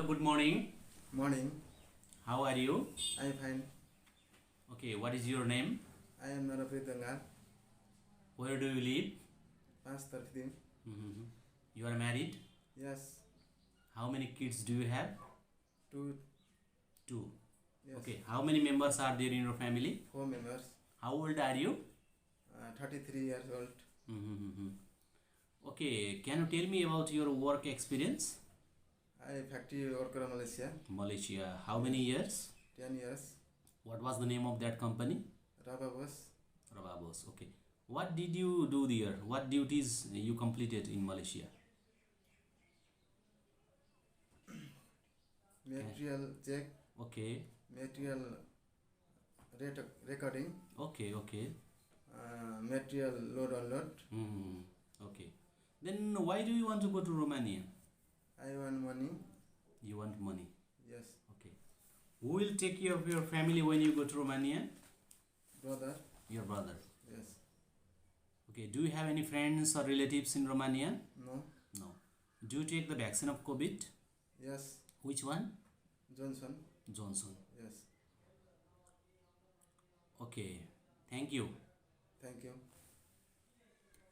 Hello, good morning. Morning. How are you? I am fine. Okay, what is your name? I am Narapati Dangal. Where do you live? Pastor Fidim. You are married? Yes. How many kids do you have? Two. Two. Yes. Okay, how many members are there in your family? 4 members. How old are you? 33 years old. Okay, can you tell me about your work experience? I factory worker Malaysia. Malaysia. How many years? 10 years. What was the name of that company? Rababos. Rababos. Okay. What did you do there? What duties you completed in Malaysia? Material check. Okay. Material recording. Okay. Material load unload. Okay. Then why do you want to go to Romania? I want money. You want money. Yes. Okay. Who will take care of your family when you go to Romania? Brother. Your brother. Yes. Okay. Do you have any friends or relatives in Romania? No. No. Do you take the vaccine of COVID? Yes. Which one? Johnson. Johnson. Yes. Okay. Thank you. Thank you.